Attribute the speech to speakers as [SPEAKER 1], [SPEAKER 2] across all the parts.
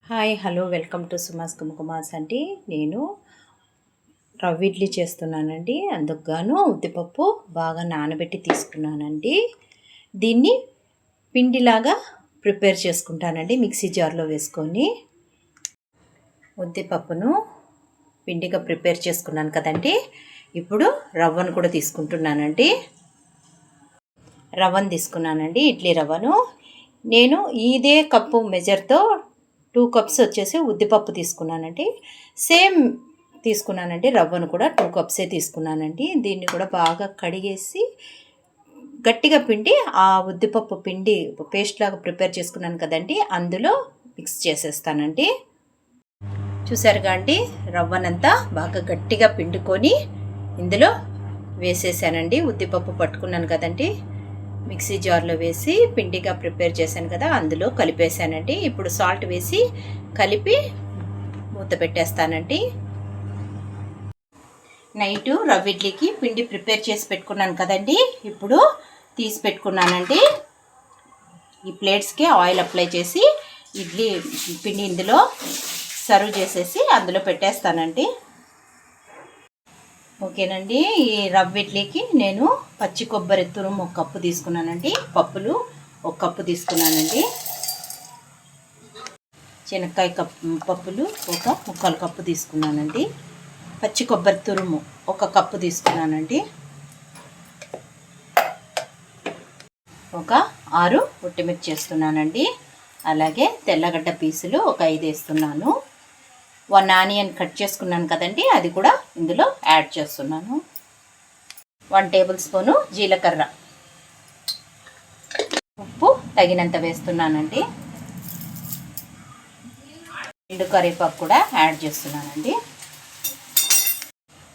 [SPEAKER 1] Hi hello welcome to సుమాస్ కుమకుమాస్ అండి. నేను రవ్వ ఇడ్లీ చేస్తున్నానండి. అందుకు గాను ఉద్దిపప్పు బాగా నానబెట్టి తీసుకున్నానండి. దీన్ని పిండిలాగా ప్రిపేర్ చేసుకుంటానండి మిక్సీ జార్లో వేసుకొని. ఉద్దిపప్పును పిండిగా ప్రిపేర్ చేసుకున్నాను కదండి. ఇప్పుడు రవ్వను కూడా తీసుకుంటున్నానండి. రవ్వను తీసుకున్నానండి, ఇడ్లీ రవ్వను. నేను ఇదే కప్పు మెజర్తో 2 కప్స్ వచ్చేసి ఉద్దిపప్పు తీసుకున్నానండి. సేమ్ తీసుకున్నానండి, రవ్వను కూడా 2 కప్సే తీసుకున్నానండి. దీన్ని కూడా బాగా కడిగేసి గట్టిగా పిండి ఆ ఉద్దిపప్పు పిండి పేస్ట్ లాగా ప్రిపేర్ చేసుకున్నాను కదండి, అందులో మిక్స్ చేసేస్తానండి. చూసారుగా అండి, రవ్వనంతా బాగా గట్టిగా పిండుకొని ఇందులో వేసేసానండి. ఉద్దిపప్పు పట్టుకున్నాను కదండి, మిక్సీ జార్లో వేసి పిండిగా ప్రిపేర్ చేశాను కదా, అందులో కలిపేసానండి. ఇప్పుడు సాల్ట్ వేసి కలిపి మూత పెట్టేస్తానండి. నైటు రవ్వ ఇడ్లీకి పిండి ప్రిపేర్ చేసి పెట్టుకున్నాను కదండి, ఇప్పుడు తీసి పెట్టుకున్నానండి. ఈ ప్లేట్స్కి ఆయిల్ అప్లై చేసి ఇడ్లీ పిండి ఇందులో సర్వ్ చేసేసి అందులో పెట్టేస్తానండి. ఓకేనండి, ఈ రవ్వ ఇడ్లీకి నేను పచ్చి కొబ్బరి తురుము 1 కప్పు తీసుకున్నానండి. పప్పులు 1 కప్పు తీసుకున్నానండి. శనక్కాయ పప్పులు 1 కప్పు తీసుకున్నానండి. పచ్చి కొబ్బరి తురుము 1 కప్పు తీసుకున్నానండి. 6 ఒట్టిమిర్చి చేస్తున్నానండి. అలాగే తెల్లగడ్డ పీసులు 5 వేస్తున్నాను. 1 ఆనియన్ కట్ చేసుకున్నాను కదండి, అది కూడా ఇందులో యాడ్ చేస్తున్నాను. 1 టేబుల్ స్పూను జీలకర్ర, ఉప్పు తగినంత వేస్తున్నానండి. ఎండు కరివేపాకు కూడా యాడ్ చేస్తున్నానండి.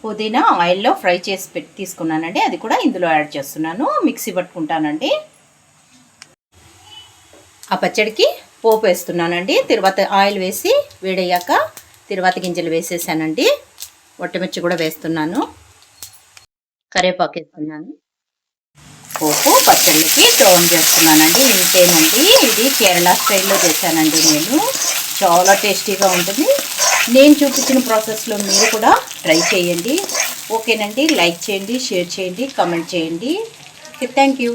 [SPEAKER 1] పుదీనా ఆయిల్లో ఫ్రై చేసి తీసుకున్నానండి, అది కూడా ఇందులో యాడ్ చేస్తున్నాను. మిక్సీ పట్టుకుంటానండి. ఆ పచ్చడికి పోపు వేస్తున్నానండి. తర్వాత ఆయిల్ వేసి వేడయ్యాక తిరువాత గింజలు వేసేసానండి. ఒట్టిమిర్చి కూడా వేస్తున్నాను, కరివేపాకు వేస్తున్నాను. పోపు పచ్చళ్ళకి టర్న్ చేస్తున్నానండి. ఇంతేనండి, ఇది కేరళ స్టైల్లో చేశానండి నేను. చాలా టేస్టీగా ఉంటుంది. నేను చూపించిన ప్రాసెస్లో మీరు కూడా ట్రై చేయండి. ఓకేనండి, లైక్ చేయండి, షేర్ చేయండి, కామెంట్ చేయండి. Okay, thank you.